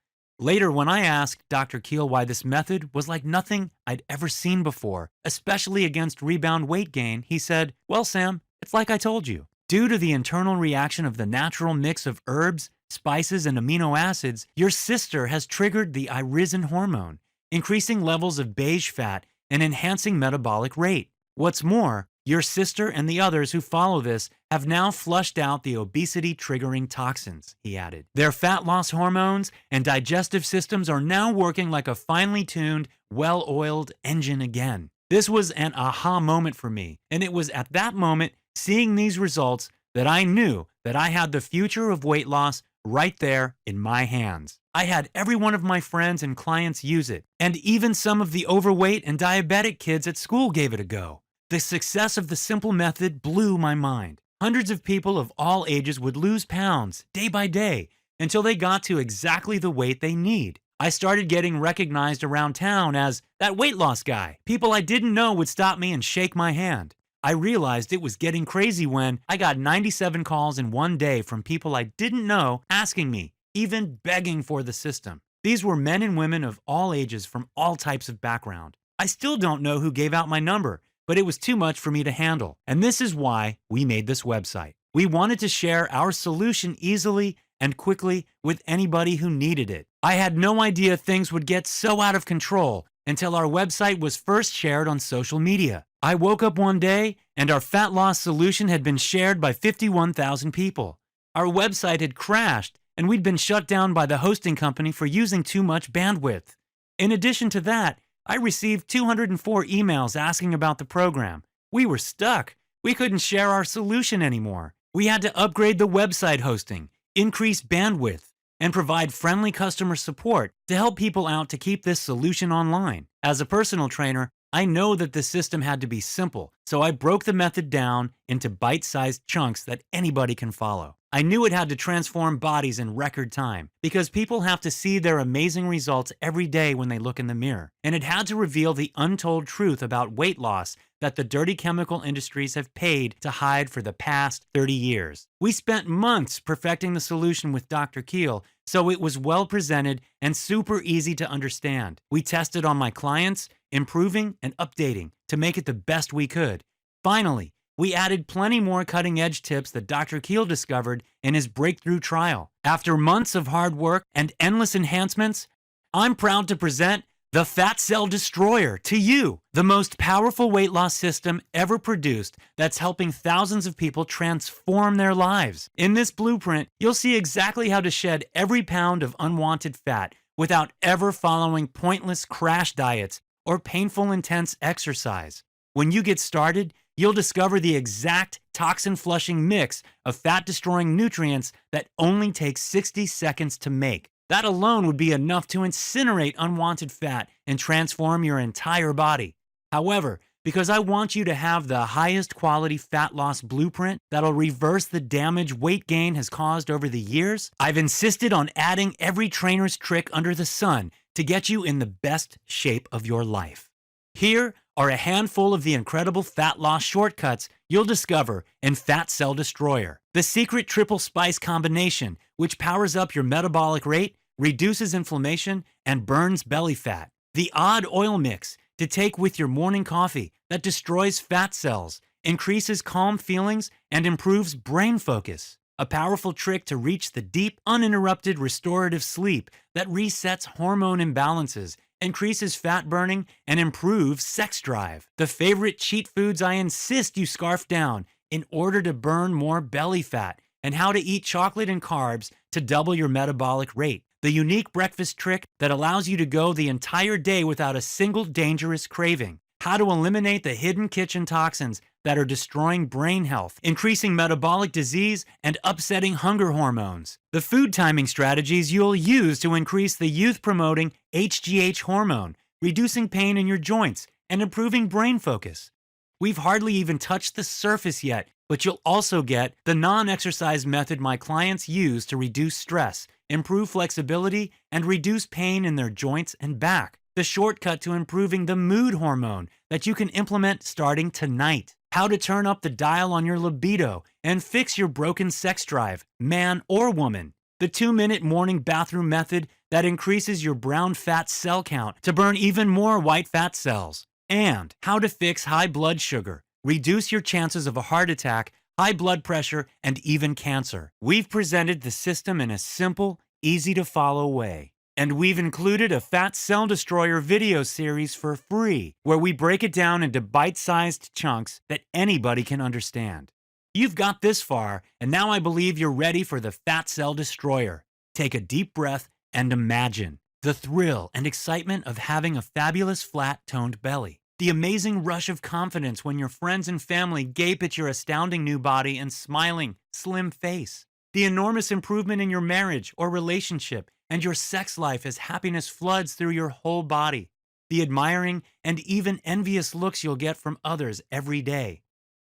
Later, when I asked Dr. Keel why this method was like nothing I'd ever seen before, especially against rebound weight gain, he said, "Well, Sam, it's like I told you. Due to the internal reaction of the natural mix of herbs, spices, and amino acids, your sister has triggered the irisin hormone, increasing levels of beige fat and enhancing metabolic rate. What's more, your sister and the others who follow this have now flushed out the obesity-triggering toxins," he added. "Their fat loss hormones and digestive systems are now working like a finely tuned, well-oiled engine again." This was an aha moment for me, and it was at that moment, seeing these results, that I knew that I had the future of weight loss right there in my hands. I had every one of my friends and clients use it, and even some of the overweight and diabetic kids at school gave it a go. The success of the simple method blew my mind. Hundreds of people of all ages would lose pounds day by day until they got to exactly the weight they need. I started getting recognized around town as that weight loss guy. People I didn't know would stop me and shake my hand. I realized it was getting crazy when I got 97 calls in one day from people I didn't know asking me, even begging for the system. These were men and women of all ages from all types of background. I still don't know who gave out my number, but it was too much for me to handle. And this is why we made this website. We wanted to share our solution easily and quickly with anybody who needed it. I had no idea things would get so out of control until our website was first shared on social media. I woke up one day and our fat loss solution had been shared by 51,000 people. Our website had crashed and we'd been shut down by the hosting company for using too much bandwidth. In addition to that, I received 204 emails asking about the program. We were stuck. We couldn't share our solution anymore. We had to upgrade the website hosting, increase bandwidth, and provide friendly customer support to help people out to keep this solution online. As a personal trainer, I know that the system had to be simple, so I broke the method down into bite-sized chunks that anybody can follow. I knew it had to transform bodies in record time because people have to see their amazing results every day when they look in the mirror. And it had to reveal the untold truth about weight loss that the dirty chemical industries have paid to hide for the past 30 years. We spent months perfecting the solution with Dr. Keel, so it was well presented and super easy to understand. We tested on my clients, improving and updating to make it the best we could. Finally, we added plenty more cutting-edge tips that Dr. Keel discovered in his breakthrough trial. After months of hard work and endless enhancements, I'm proud to present the Fat Cell Destroyer to you, the most powerful weight loss system ever produced that's helping thousands of people transform their lives. In this blueprint, you'll see exactly how to shed every pound of unwanted fat without ever following pointless crash diets or painful intense exercise. When you get started, you'll discover the exact toxin-flushing mix of fat-destroying nutrients that only takes 60 seconds to make. That alone would be enough to incinerate unwanted fat and transform your entire body. However, because I want you to have the highest quality fat loss blueprint that'll reverse the damage weight gain has caused over the years, I've insisted on adding every trainer's trick under the sun to get you in the best shape of your life. Here are a handful of the incredible fat loss shortcuts you'll discover in Fat Cell Destroyer. The secret triple spice combination, which powers up your metabolic rate, reduces inflammation, and burns belly fat. The odd oil mix to take with your morning coffee that destroys fat cells, increases calm feelings, and improves brain focus. A powerful trick to reach the deep, uninterrupted restorative sleep that resets hormone imbalances, increases fat burning, and improves sex drive. The favorite cheat foods I insist you scarf down in order to burn more belly fat, and how to eat chocolate and carbs to double your metabolic rate. The unique breakfast trick that allows you to go the entire day without a single dangerous craving. How to eliminate the hidden kitchen toxins that are destroying brain health, increasing metabolic disease, and upsetting hunger hormones. The food timing strategies you'll use to increase the youth-promoting HGH hormone, reducing pain in your joints, and improving brain focus. We've hardly even touched the surface yet, but you'll also get the non-exercise method my clients use to reduce stress, improve flexibility, and reduce pain in their joints and back. The shortcut to improving the mood hormone that you can implement starting tonight. How to turn up the dial on your libido and fix your broken sex drive, man or woman. The 2-minute morning bathroom method that increases your brown fat cell count to burn even more white fat cells. And how to fix high blood sugar, reduce your chances of a heart attack, high blood pressure, and even cancer. We've presented the system in a simple, easy-to-follow way. And we've included a Fat Cell Destroyer video series for free, where we break it down into bite-sized chunks that anybody can understand. You've got this far, and now I believe you're ready for the Fat Cell Destroyer. Take a deep breath and imagine the thrill and excitement of having a fabulous flat-toned belly. The amazing rush of confidence when your friends and family gape at your astounding new body and smiling, slim face. The enormous improvement in your marriage or relationship and your sex life as happiness floods through your whole body. The admiring and even envious looks you'll get from others every day.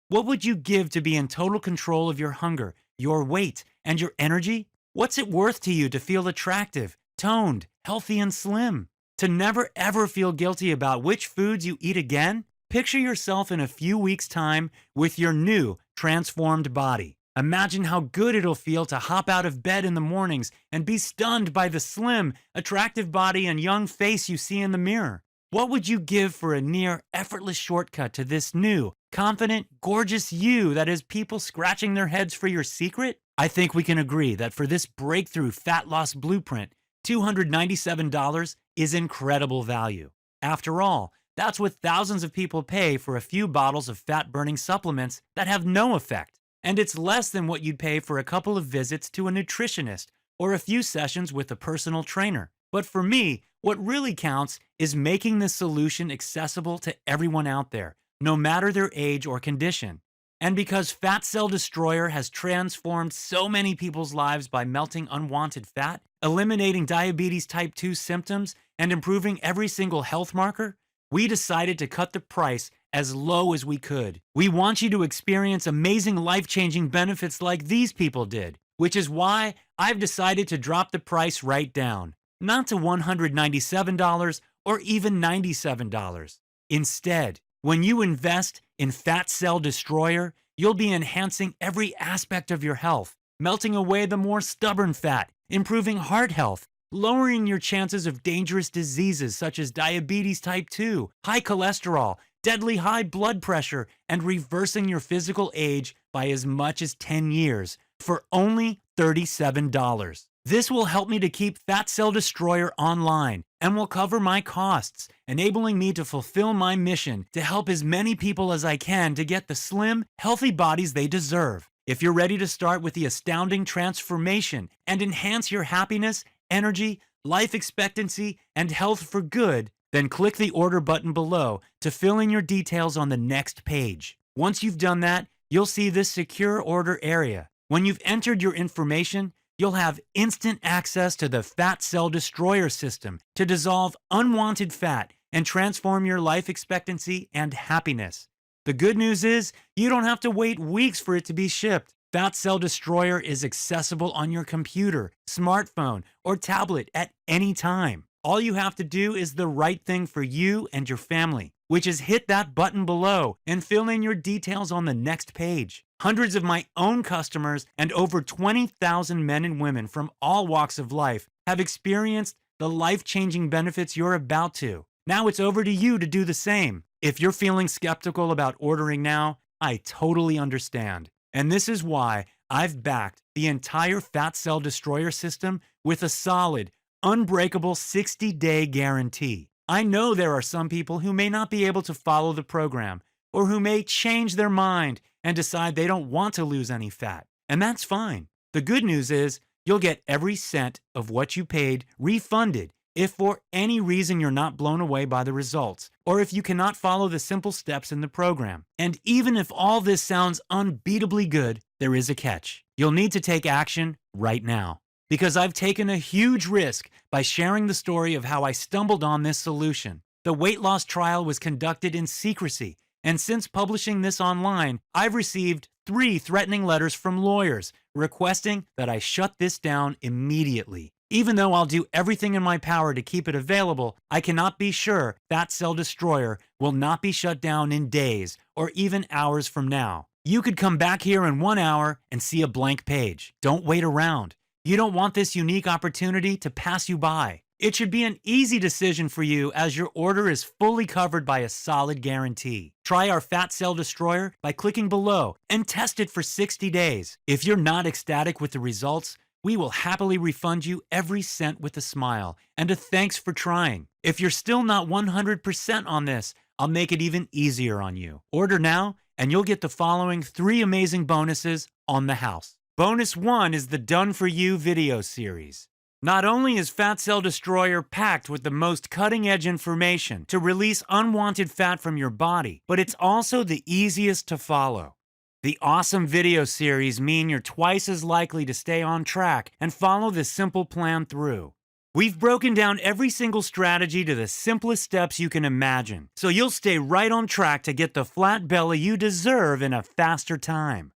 What would you give to be in total control of your hunger, your weight, and your energy? What's it worth to you to feel attractive, toned, healthy, and slim? To never ever feel guilty about which foods you eat again? Picture yourself in a few weeks' time with your new, transformed body. Imagine how good it'll feel to hop out of bed in the mornings and be stunned by the slim, attractive body and young face you see in the mirror. What would you give for a near effortless shortcut to this new, confident, gorgeous you that has people scratching their heads for your secret? I think we can agree that for this breakthrough fat loss blueprint, $297 is incredible value. After all, that's what thousands of people pay for a few bottles of fat-burning supplements that have no effect. And it's less than what you'd pay for a couple of visits to a nutritionist or a few sessions with a personal trainer. But for me, what really counts is making this solution accessible to everyone out there, no matter their age or condition. And because Fat Cell Destroyer has transformed so many people's lives by melting unwanted fat, eliminating diabetes type 2 symptoms, and improving every single health marker, we decided to cut the price as low as we could. We want you to experience amazing life-changing benefits like these people did, which is why I've decided to drop the price right down, not to $197 or even $97. Instead, when you invest in Fat Cell Destroyer, you'll be enhancing every aspect of your health, melting away the more stubborn fat, improving heart health, lowering your chances of dangerous diseases such as diabetes type 2, high cholesterol, deadly high blood pressure, and reversing your physical age by as much as 10 years for only $37. This will help me to keep Fat Cell Destroyer online and will cover my costs, enabling me to fulfill my mission to help as many people as I can to get the slim, healthy bodies they deserve. If you're ready to start with the astounding transformation and enhance your happiness, energy, life expectancy, and health for good, then click the order button below to fill in your details on the next page. Once you've done that, you'll see this secure order area. When you've entered your information, you'll have instant access to the Fat Cell Destroyer system to dissolve unwanted fat, and transform your life expectancy and happiness. The good news is you don't have to wait weeks for it to be shipped. Fat Cell Destroyer is accessible on your computer, smartphone, or tablet at any time. All you have to do is the right thing for you and your family, which is hit that button below and fill in your details on the next page. Hundreds of my own customers and over 20,000 men and women from all walks of life have experienced the life-changing benefits you're about to. Now it's over to you to do the same. If you're feeling skeptical about ordering now, I totally understand. And this is why I've backed the entire Fat Cell Destroyer system with a solid, unbreakable 60-day guarantee. I know there are some people who may not be able to follow the program, or who may change their mind and decide they don't want to lose any fat. And that's fine. The good news is you'll get every cent of what you paid refunded if for any reason you're not blown away by the results, or if you cannot follow the simple steps in the program. And even if all this sounds unbeatably good, there is a catch. You'll need to take action right now. Because I've taken a huge risk by sharing the story of how I stumbled on this solution. The weight loss trial was conducted in secrecy, and since publishing this online, I've received 3 threatening letters from lawyers requesting that I shut this down immediately. Even though I'll do everything in my power to keep it available, I cannot be sure Fat Cell Destroyer will not be shut down in days or even hours from now. You could come back here in 1 hour and see a blank page. Don't wait around. You don't want this unique opportunity to pass you by. It should be an easy decision for you as your order is fully covered by a solid guarantee. Try our Fat Cell Destroyer by clicking below and test it for 60 days. If you're not ecstatic with the results, we will happily refund you every cent with a smile and a thanks for trying. If you're still not 100% on this, I'll make it even easier on you. Order now and you'll get the following 3 amazing bonuses on the house. Bonus 1 is the Done For You video series. Not only is Fat Cell Destroyer packed with the most cutting-edge information to release unwanted fat from your body, but it's also the easiest to follow. The awesome video series mean you're twice as likely to stay on track and follow this simple plan through. We've broken down every single strategy to the simplest steps you can imagine, so you'll stay right on track to get the flat belly you deserve in a faster time.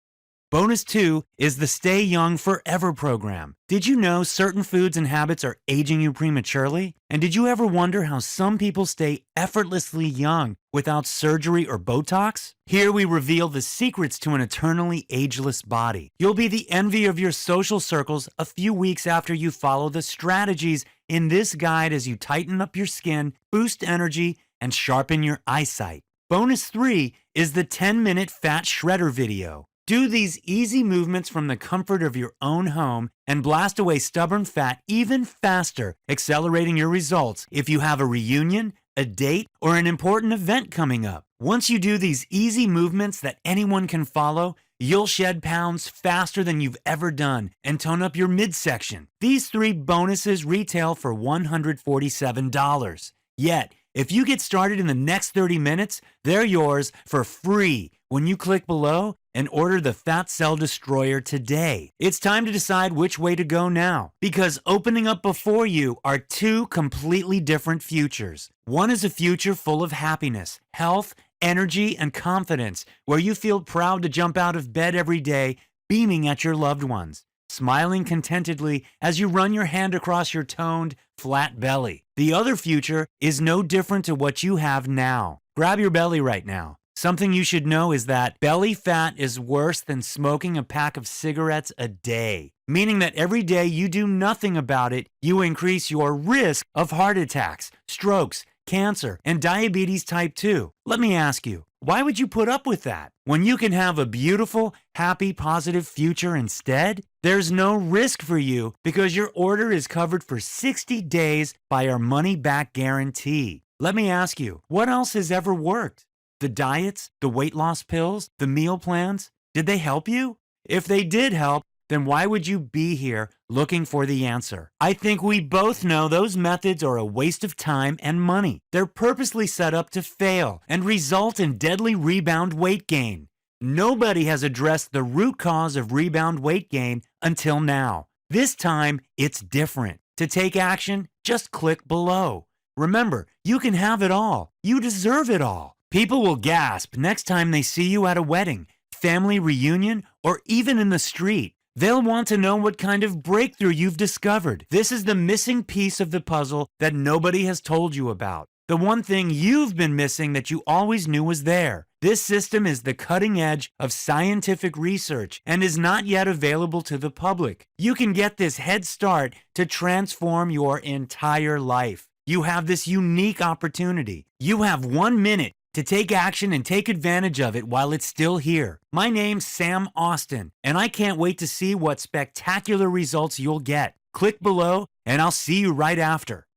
Bonus 2 is the Stay Young Forever program. Did you know certain foods and habits are aging you prematurely? And did you ever wonder how some people stay effortlessly young without surgery or Botox? Here we reveal the secrets to an eternally ageless body. You'll be the envy of your social circles a few weeks after you follow the strategies in this guide as you tighten up your skin, boost energy, and sharpen your eyesight. Bonus 3 is the 10-minute fat shredder video. Do these easy movements from the comfort of your own home and blast away stubborn fat even faster, accelerating your results if you have a reunion, a date, or an important event coming up. Once you do these easy movements that anyone can follow, you'll shed pounds faster than you've ever done and tone up your midsection. These 3 bonuses retail for $147. Yet, if you get started in the next 30 minutes, they're yours for free when you click below and order the Fat Cell Destroyer today. It's time to decide which way to go now, because opening up before you are 2 completely different futures. One is a future full of happiness, health, energy, and confidence, where you feel proud to jump out of bed every day, beaming at your loved ones, smiling contentedly as you run your hand across your toned, flat belly. The other future is no different to what you have now. Grab your belly right now. Something you should know is that belly fat is worse than smoking a pack of cigarettes a day, meaning that every day you do nothing about it, you increase your risk of heart attacks, strokes, cancer, and diabetes type 2. Let me ask you, why would you put up with that when you can have a beautiful, happy, positive future instead? There's no risk for you because your order is covered for 60 days by our money-back guarantee. Let me ask you, what else has ever worked? The diets, the weight loss pills, the meal plans, did they help you? If they did help, then why would you be here looking for the answer? I think we both know those methods are a waste of time and money. They're purposely set up to fail and result in deadly rebound weight gain. Nobody has addressed the root cause of rebound weight gain until now. This time, it's different. To take action, just click below. Remember, you can have it all. You deserve it all. People will gasp next time they see you at a wedding, family reunion, or even in the street. They'll want to know what kind of breakthrough you've discovered. This is the missing piece of the puzzle that nobody has told you about. The one thing you've been missing that you always knew was there. This system is the cutting edge of scientific research and is not yet available to the public. You can get this head start to transform your entire life. You have this unique opportunity. You have 1 minute to take action and take advantage of it while it's still here. My name's Sam Austin, and I can't wait to see what spectacular results you'll get. Click below, and I'll see you right after.